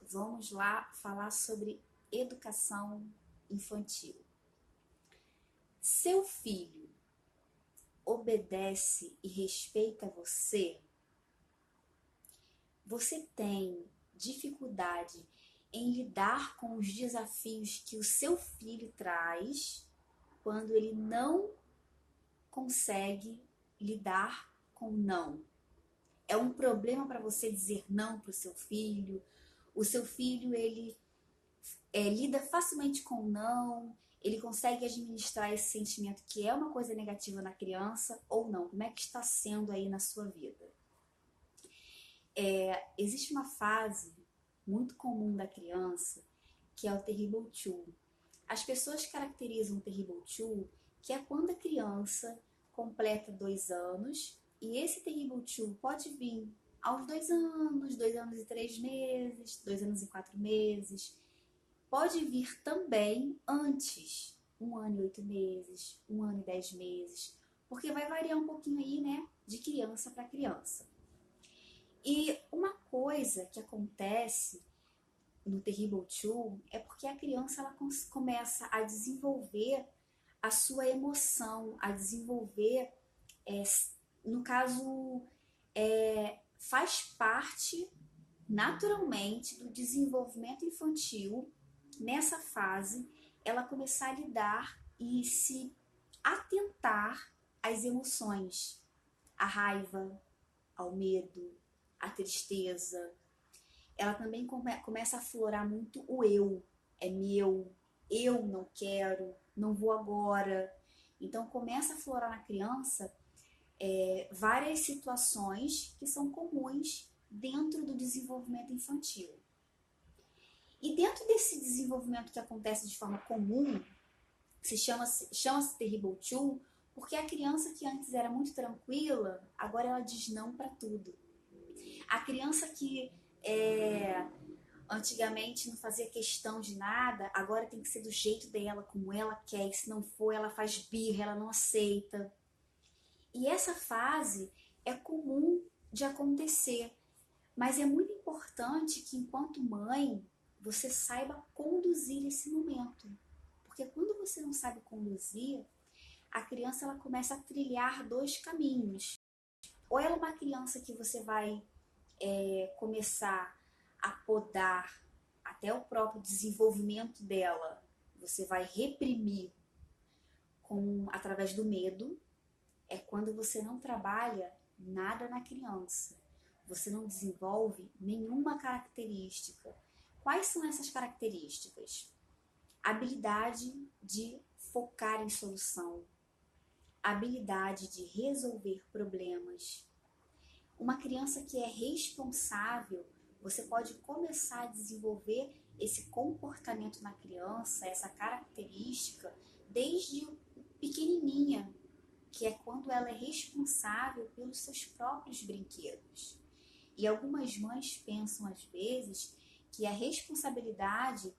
Vamos lá falar sobre educação infantil. Seu filho obedece e respeita você? Você tem dificuldade em lidar com os desafios que o seu filho traz quando ele não consegue lidar com não? É um problema para você dizer não para o seu filho? O seu filho, ele lida facilmente com não? Ele consegue administrar esse sentimento que é uma coisa negativa na criança ou não? Como é que está sendo aí na sua vida? Existe uma fase muito comum da criança que é o Terrible Two. As pessoas caracterizam o Terrible Two, que é quando a criança completa 2 anos, e esse Terrible Two pode vir aos 2 anos, 2 anos e 3 meses, 2 anos e 4 meses. Pode vir também antes, 1 ano e 8 meses, 1 ano e 10 meses, porque vai variar um pouquinho aí, né, de criança para criança. E uma coisa que acontece no Terrible Two é porque a criança ela começa a desenvolver a sua emoção, a desenvolver, no caso, faz parte naturalmente do desenvolvimento infantil. Nessa fase, ela começar a lidar e se atentar às emoções, à raiva, ao medo, à tristeza. Ela também começa a aflorar muito o eu. É meu, eu não quero, não vou agora. Então começa a aflorar na criança várias situações que são comuns dentro do desenvolvimento infantil. E dentro desse desenvolvimento que acontece de forma comum, chama-se Terrible Two, porque a criança que antes era muito tranquila, agora ela diz não para tudo. A criança que antigamente não fazia questão de nada, agora tem que ser do jeito dela, como ela quer, e se não for, ela faz birra, ela não aceita. E essa fase é comum de acontecer, mas é muito importante que, enquanto mãe, você saiba conduzir esse momento. Porque quando você não sabe conduzir, a criança ela começa a trilhar 2 caminhos. Ou ela é uma criança que você vai começar a podar até o próprio desenvolvimento dela, você vai reprimir através do medo. É quando você não trabalha nada na criança, você não desenvolve nenhuma característica. Quais são essas características? Habilidade de focar em solução, habilidade de resolver problemas. Uma criança que é responsável, você pode começar a desenvolver esse comportamento na criança, essa característica, desde pequenininha, que é quando ela é responsável pelos seus próprios brinquedos. E algumas mães pensam, às vezes, que a responsabilidade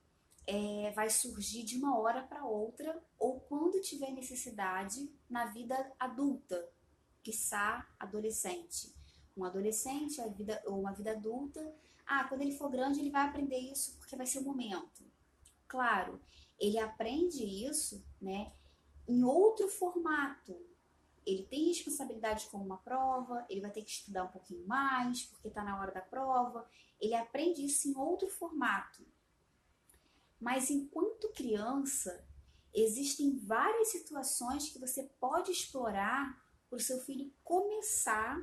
vai surgir de uma hora para outra ou quando tiver necessidade na vida adulta, quiçá adolescente. Um adolescente ou uma vida adulta, quando ele for grande ele vai aprender isso porque vai ser o momento. Claro, ele aprende isso, né, em outro formato. Ele tem responsabilidade com uma prova, ele vai ter que estudar um pouquinho mais, porque está na hora da prova. Ele aprende isso em outro formato. Mas enquanto criança, existem várias situações que você pode explorar para o seu filho começar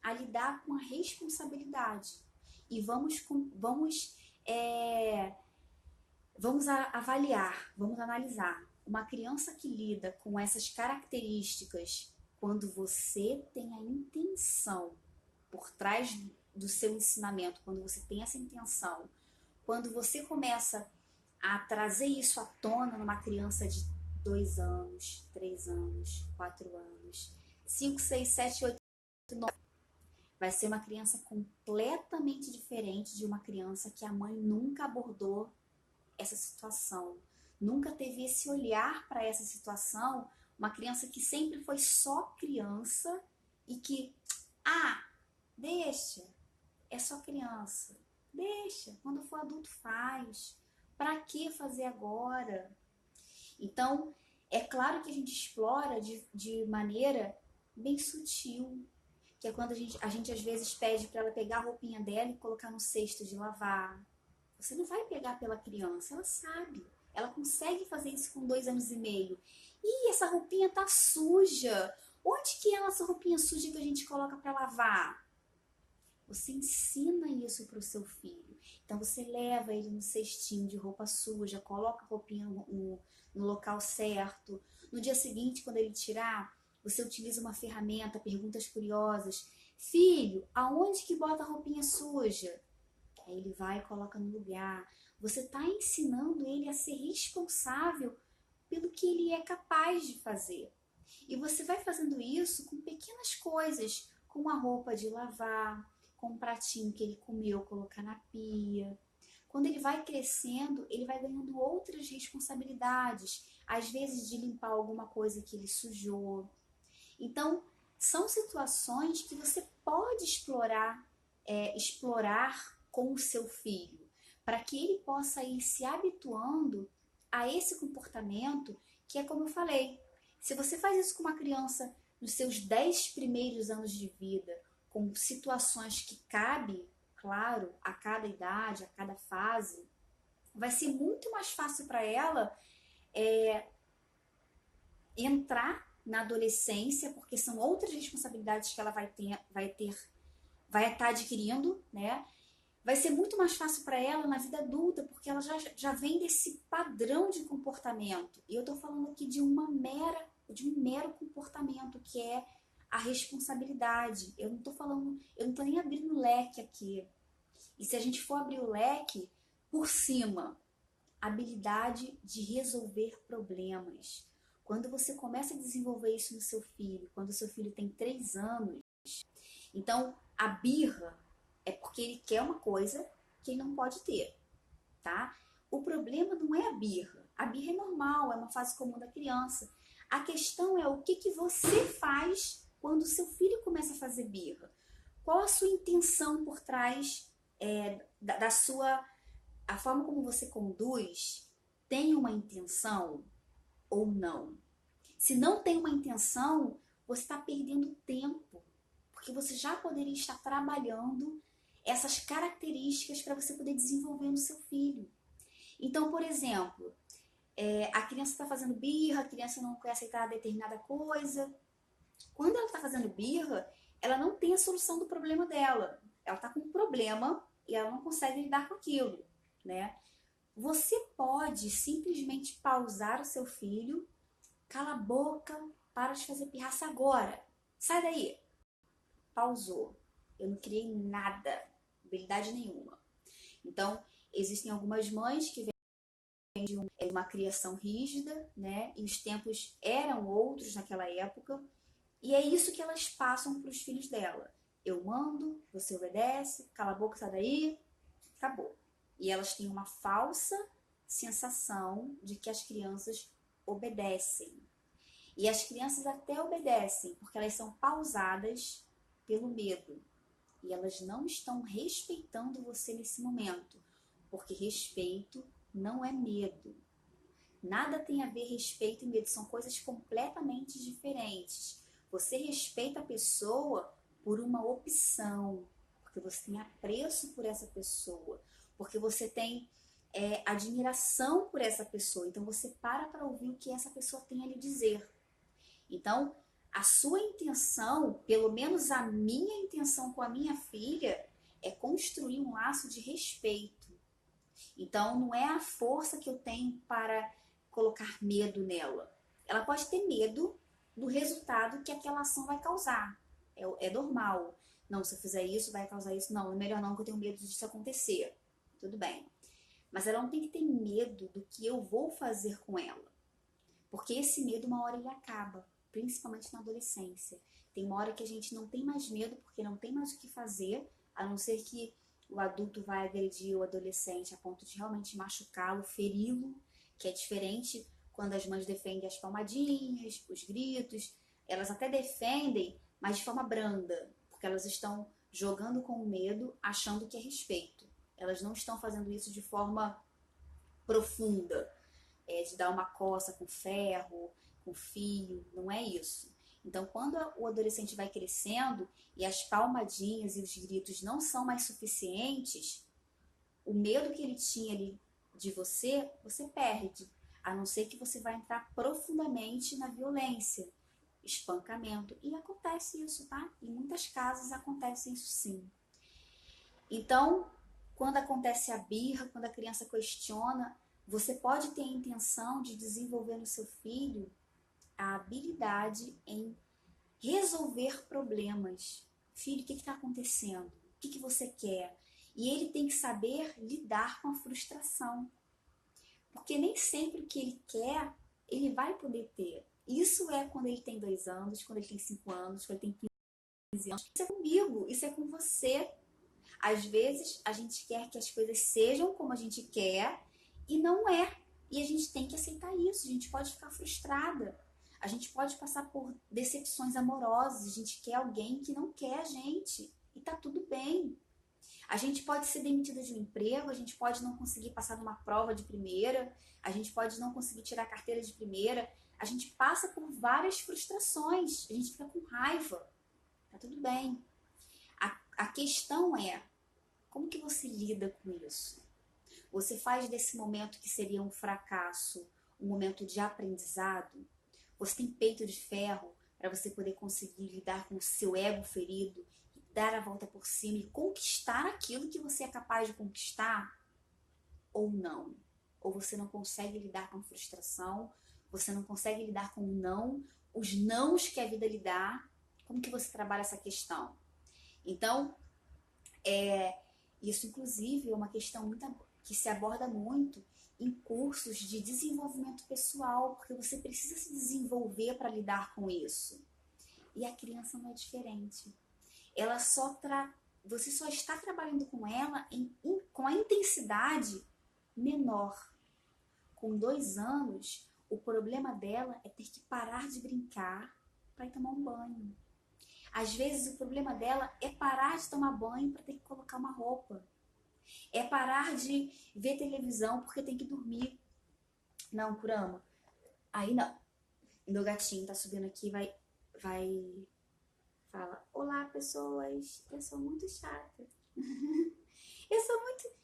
a lidar com a responsabilidade. E vamos avaliar, vamos analisar. Uma criança que lida com essas características, quando você tem a intenção por trás do seu ensinamento, quando você tem essa intenção, quando você começa a trazer isso à tona numa criança de 2 anos, 3 anos, 4 anos, 5, 6, 7, 8, 9, vai ser uma criança completamente diferente de uma criança que a mãe nunca abordou essa situação, nunca teve esse olhar para essa situação. Uma criança que sempre foi só criança e que, deixa, é só criança, Deixa, quando for adulto faz. Para que fazer agora? Então, é claro que a gente explora de maneira bem sutil, que é quando a gente às vezes pede para ela pegar a roupinha dela e colocar no cesto de lavar. Você não vai pegar pela criança, ela sabe. Ela consegue fazer isso com 2 anos e meio. Ih, essa roupinha tá suja. Onde que é essa roupinha suja que a gente coloca para lavar? Você ensina isso para o seu filho. Então você leva ele no cestinho de roupa suja, coloca a roupinha no local certo. No dia seguinte, quando ele tirar, você utiliza uma ferramenta, perguntas curiosas. Filho, aonde que bota a roupinha suja? Aí ele vai e coloca no lugar. Você está ensinando ele a ser responsável pelo que ele é capaz de fazer. E você vai fazendo isso com pequenas coisas, com a roupa de lavar, com um pratinho que ele comeu, colocar na pia. Quando ele vai crescendo, ele vai ganhando outras responsabilidades, às vezes de limpar alguma coisa que ele sujou. Então, são situações que você pode explorar com o seu filho, para que ele possa ir se habituando a esse comportamento que é como eu falei. Se você faz isso com uma criança nos seus 10 primeiros anos de vida, com situações que cabem, claro, a cada idade, a cada fase, vai ser muito mais fácil para ela entrar na adolescência, porque são outras responsabilidades que ela vai estar adquirindo, né? Vai ser muito mais fácil para ela na vida adulta, porque ela já vem desse padrão de comportamento. E eu estou falando aqui de um mero comportamento, que é a responsabilidade. Eu não estou nem abrindo leque aqui. E se a gente for abrir o leque, por cima, habilidade de resolver problemas. Quando você começa a desenvolver isso no seu filho, quando o seu filho tem 3 anos, então a birra é porque ele quer uma coisa que ele não pode ter, tá? O problema não é a birra. A birra é normal, é uma fase comum da criança. A questão é o que você faz quando o seu filho começa a fazer birra. Qual a sua intenção por trás da sua... A forma como você conduz tem uma intenção ou não? Se não tem uma intenção, você está perdendo tempo, porque você já poderia estar trabalhando essas características para você poder desenvolver no seu filho. Então, por exemplo, a criança está fazendo birra, a criança não quer aceitar determinada coisa. Quando ela está fazendo birra, ela não tem a solução do problema dela. Ela está com um problema e ela não consegue lidar com aquilo, né? Você pode simplesmente pausar o seu filho, cala a boca, para de fazer pirraça agora, sai daí. Pausou. Eu não criei nada, habilidade nenhuma. Então, existem algumas mães que vêm de uma criação rígida, né? E os tempos eram outros naquela época. E é isso que elas passam para os filhos dela. Eu mando, você obedece, cala a boca, sai daí, acabou. E elas têm uma falsa sensação de que as crianças obedecem. E as crianças até obedecem, porque elas são pausadas pelo medo. E elas não estão respeitando você nesse momento, porque respeito não é medo. Nada tem a ver respeito e medo, são coisas completamente diferentes. Você respeita a pessoa por uma opção, porque você tem apreço por essa pessoa, porque você tem admiração por essa pessoa. Então você para ouvir o que essa pessoa tem a lhe dizer. Então, a sua intenção, pelo menos a minha intenção com a minha filha, é construir um laço de respeito. Então, não é a força que eu tenho para colocar medo nela. Ela pode ter medo do resultado que aquela ação vai causar. É normal. Não, se eu fizer isso, vai causar isso. Não, é melhor não, porque eu tenho medo disso acontecer. Tudo bem. Mas ela não tem que ter medo do que eu vou fazer com ela. Porque esse medo, uma hora ele acaba. Principalmente na adolescência. Tem uma hora que a gente não tem mais medo, porque não tem mais o que fazer, a não ser que o adulto vai agredir o adolescente a ponto de realmente machucá-lo, feri-lo, que é diferente quando as mães defendem as palmadinhas, os gritos. Elas até defendem, mas de forma branda, porque elas estão jogando com o medo, achando que é respeito. Elas não estão fazendo isso de forma profunda, de dar uma coça com ferro, com fio, não é isso. Então, quando o adolescente vai crescendo e as palmadinhas e os gritos não são mais suficientes, o medo que ele tinha ali de você, você perde. A não ser que você vai entrar profundamente na violência, espancamento. E acontece isso, tá? Em muitas casas acontece isso sim. Então, quando acontece a birra, quando a criança questiona, você pode ter a intenção de desenvolver no seu filho a habilidade em resolver problemas. Filho, o que está acontecendo? O que você quer? E ele tem que saber lidar com a frustração. Porque nem sempre o que ele quer, ele vai poder ter. Isso é quando ele tem 2 anos, quando ele tem 5 anos, quando ele tem 15 anos. Isso é comigo, isso é com você. Às vezes a gente quer que as coisas sejam como a gente quer e não é. E a gente tem que aceitar isso. A gente pode ficar frustrada. A gente pode passar por decepções amorosas. A gente quer alguém que não quer a gente. E tá tudo bem. A gente pode ser demitida de um emprego, a gente pode não conseguir passar numa prova de primeira, a gente pode não conseguir tirar a carteira de primeira. A gente passa por várias frustrações. A gente fica com raiva. Tá tudo bem. A questão é, como que você lida com isso? Você faz desse momento que seria um fracasso um momento de aprendizado? Você tem peito de ferro para você poder conseguir lidar com o seu ego ferido, dar a volta por cima e conquistar aquilo que você é capaz de conquistar? Ou não? Ou você não consegue lidar com frustração, você não consegue lidar com o não, os nãos que a vida lhe dá? Como que você trabalha essa questão? Então, isso inclusive é uma questão que se aborda muito em cursos de desenvolvimento pessoal, porque você precisa se desenvolver para lidar com isso. E a criança não é diferente. Ela você só está trabalhando com ela com a intensidade menor. Com 2 anos, o problema dela é ter que parar de brincar para ir tomar um banho. Às vezes o problema dela é parar de tomar banho para ter que colocar uma roupa. É parar de ver televisão porque tem que dormir. Não, Kurama, aí não. Meu gatinho tá subindo aqui, fala: olá, pessoas, eu sou muito chata. Eu sou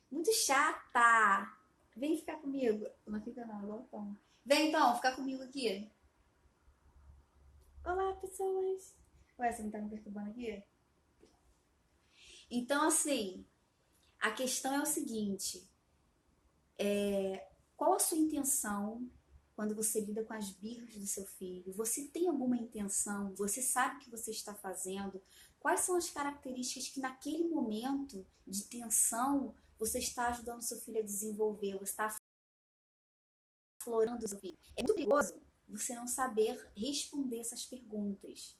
muito chata. Vem ficar comigo. Não fica não, igual Tom. Vem então, ficar comigo aqui. Olá, pessoas. Ué, você não tá me perturbando aqui? Então, assim, a questão é o seguinte: qual a sua intenção quando você lida com as birras do seu filho? Você tem alguma intenção? Você sabe o que você está fazendo? Quais são as características que naquele momento de tensão você está ajudando seu filho a desenvolver? Você está aflorando o seu filho? É muito perigoso você não saber responder essas perguntas.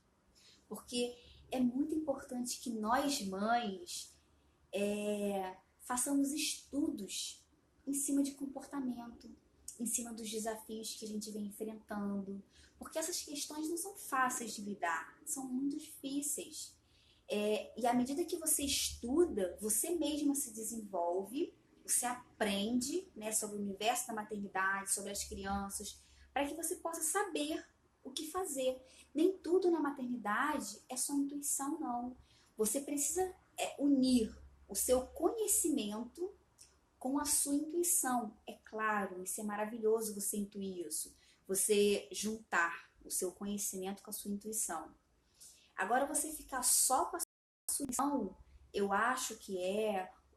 Porque é muito importante que nós, mães, façamos estudos em cima de comportamento, em cima dos desafios que a gente vem enfrentando, porque essas questões não são fáceis de lidar, são muito difíceis. E à medida que você estuda, você mesma se desenvolve, você aprende, né, sobre o universo da maternidade, sobre as crianças, para que você possa saber o que fazer. Nem tudo na maternidade é só intuição, não. Você precisa unir o seu conhecimento com a sua intuição. É claro, isso é maravilhoso você intuir isso. Você juntar o seu conhecimento com a sua intuição. Agora, você ficar só com a sua intuição, eu acho que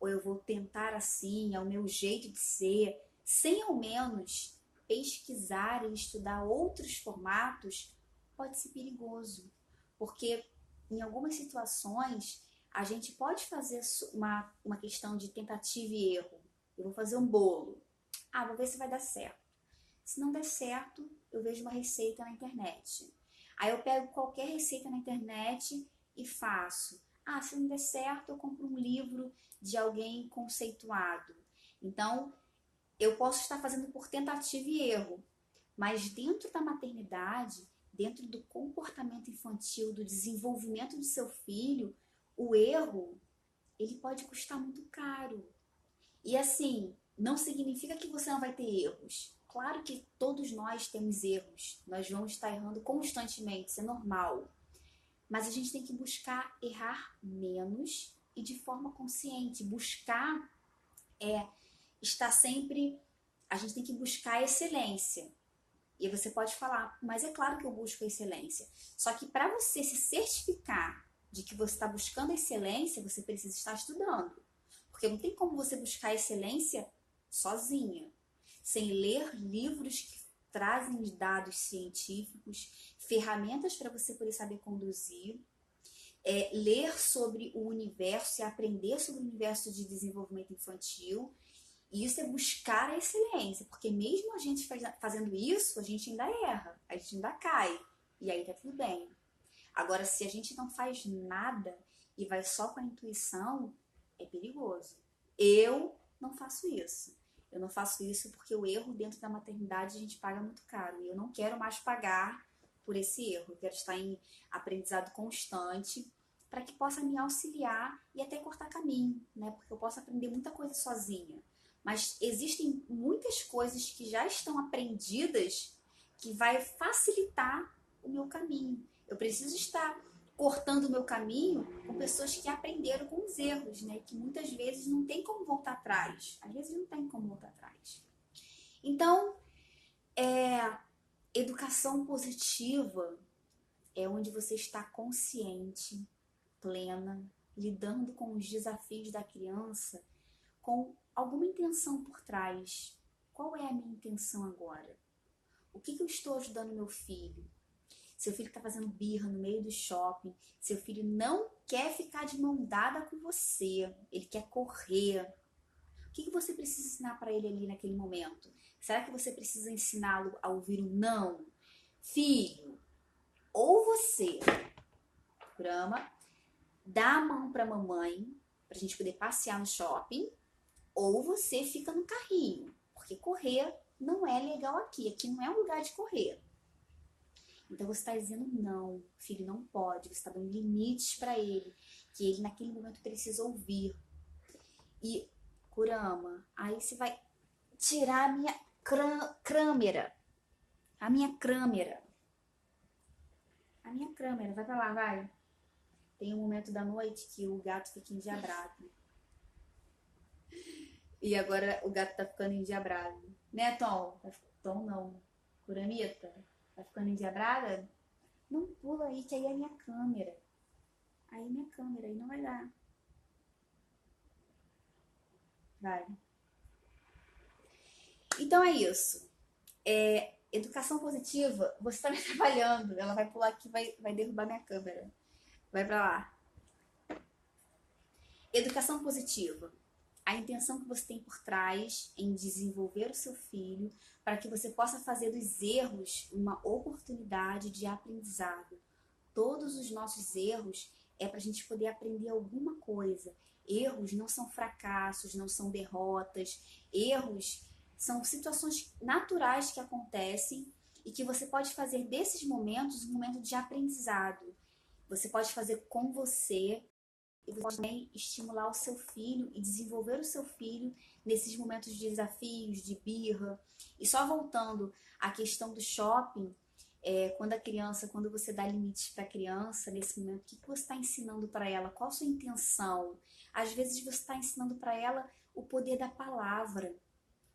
ou eu vou tentar assim, é o meu jeito de ser, sem ao menos pesquisar e estudar outros formatos, pode ser perigoso. Porque em algumas situações, a gente pode fazer uma questão de tentativa e erro. Eu vou fazer um bolo. Ah, vou ver se vai dar certo. Se não der certo, eu vejo uma receita na internet. Aí eu pego qualquer receita na internet e faço. Ah, se não der certo, eu compro um livro de alguém conceituado. Então, eu posso estar fazendo por tentativa e erro. Mas dentro da maternidade, dentro do comportamento infantil, do desenvolvimento do seu filho, o erro, ele pode custar muito caro. E assim, não significa que você não vai ter erros. Claro que todos nós temos erros. Nós vamos estar errando constantemente, isso é normal. Mas a gente tem que buscar errar menos e de forma consciente. Buscar estar sempre... A gente tem que buscar a excelência. E você pode falar, mas é claro que eu busco a excelência. Só que para você se certificar de que você está buscando a excelência, você precisa estar estudando. Porque não tem como você buscar a excelência sozinha, sem ler livros que trazem dados científicos, ferramentas para você poder saber conduzir, ler sobre o universo e aprender sobre o universo de desenvolvimento infantil. E isso é buscar a excelência, porque mesmo a gente fazendo isso, a gente ainda erra, a gente ainda cai, e aí tá tudo bem. Agora, se a gente não faz nada e vai só com a intuição, é perigoso. Eu não faço isso. Eu não faço isso porque o erro dentro da maternidade a gente paga muito caro. E eu não quero mais pagar por esse erro. Eu quero estar em aprendizado constante para que possa me auxiliar e até cortar caminho, né? Porque eu posso aprender muita coisa sozinha. Mas existem muitas coisas que já estão aprendidas que vai facilitar o meu caminho. Eu preciso estar cortando o meu caminho com pessoas que aprenderam com os erros, né? Que muitas vezes não tem como voltar atrás. Às vezes não tem como voltar atrás. Então, educação positiva é onde você está consciente, plena, lidando com os desafios da criança com alguma intenção por trás. Qual é a minha intenção agora? O que eu estou ajudando meu filho? Seu filho está fazendo birra no meio do shopping, seu filho não quer ficar de mão dada com você, ele quer correr. O que você precisa ensinar para ele ali naquele momento? Será que você precisa ensiná-lo a ouvir um não? Filho, ou você, Brahma, dá a mão para a mamãe, para a gente poder passear no shopping, ou você fica no carrinho, porque correr não é legal aqui. Aqui não é um lugar de correr. Então você está dizendo não, filho, não pode. Você está dando limites para ele, que ele naquele momento precisa ouvir. E, Kurama, aí você vai tirar a minha câmera. A minha câmera. A minha câmera. Vai pra lá, vai. Tem um momento da noite que o gato fica endiabrado. E agora o gato tá ficando endiabrado. Né, Tom? Tom não. Kuramita? Tá ficando endiabrada? Não pula aí, que aí é minha câmera. Aí minha câmera, aí não vai dar. Vai. Então é isso. Educação positiva, você tá me trabalhando. Ela vai pular aqui, vai derrubar minha câmera. Vai pra lá. Educação positiva. A intenção que você tem por trás em desenvolver o seu filho para que você possa fazer dos erros uma oportunidade de aprendizado. Todos os nossos erros é para a gente poder aprender alguma coisa. Erros não são fracassos, não são derrotas. Erros são situações naturais que acontecem e que você pode fazer desses momentos um momento de aprendizado. Você pode fazer com você e você pode também estimular o seu filho e desenvolver o seu filho nesses momentos de desafios, de birra. E só voltando à questão do shopping, quando você dá limites para a criança, nesse momento, o que você está ensinando para ela? Qual a sua intenção? Às vezes você está ensinando para ela o poder da palavra.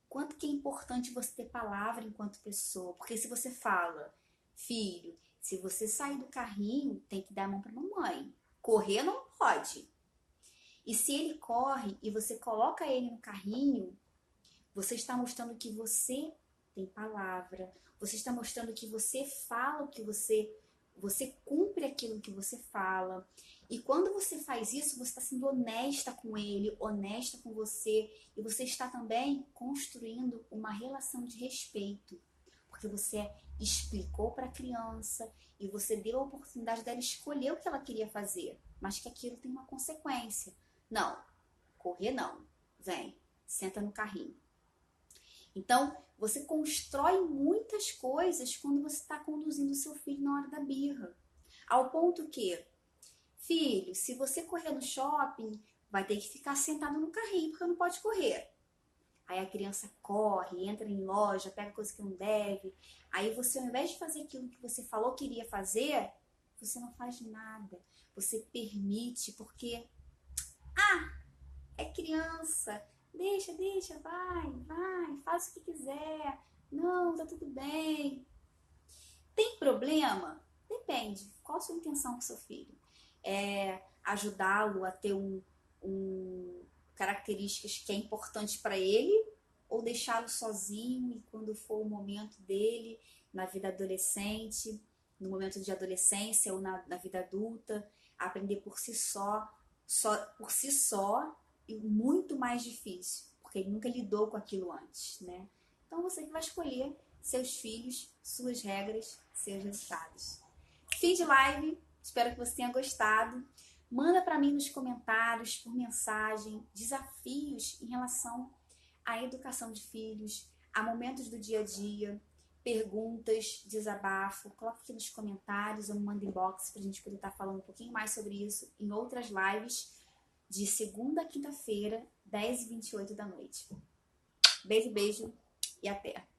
Quanto que é importante você ter palavra enquanto pessoa? Porque se você fala, filho, se você sair do carrinho, tem que dar a mão para a mamãe. Correr não pode. E se ele corre e você coloca ele no carrinho, você está mostrando que você tem palavra. Você está mostrando que você fala o que você cumpre aquilo que você fala. E quando você faz isso, você está sendo honesta com ele, honesta com você. E você está também construindo uma relação de respeito. Porque você explicou para a criança e você deu a oportunidade dela escolher o que ela queria fazer. Mas que aquilo tem uma consequência. Não, correr não. Vem, senta no carrinho. Então, você constrói muitas coisas quando você está conduzindo o seu filho na hora da birra. Ao ponto que, filho, se você correr no shopping, vai ter que ficar sentado no carrinho, porque não pode correr. aí a criança corre, entra em loja, pega coisa que não deve, aí você, ao invés de fazer aquilo que você falou que iria fazer, você não faz nada. Você permite, porque é criança, deixa, vai, faz o que quiser, não, tá tudo bem. Tem problema? Depende. Qual a sua intenção com seu filho? É ajudá-lo a ter características que é importante para ele, ou deixá-lo sozinho e quando for o momento dele, na vida adolescente, no momento de adolescência ou na vida adulta, aprender por si só e muito mais difícil, porque ele nunca lidou com aquilo antes, né? Então você que vai escolher seus filhos, suas regras, seus resultados. Fim de live, espero que você tenha gostado. Manda para mim nos comentários, por mensagem, desafios em relação à educação de filhos, a momentos do dia a dia, perguntas, desabafo. Coloque aqui nos comentários ou me manda inbox para a gente poder estar falando um pouquinho mais sobre isso em outras lives de segunda a quinta-feira, 10h28 da noite. Beijo e até!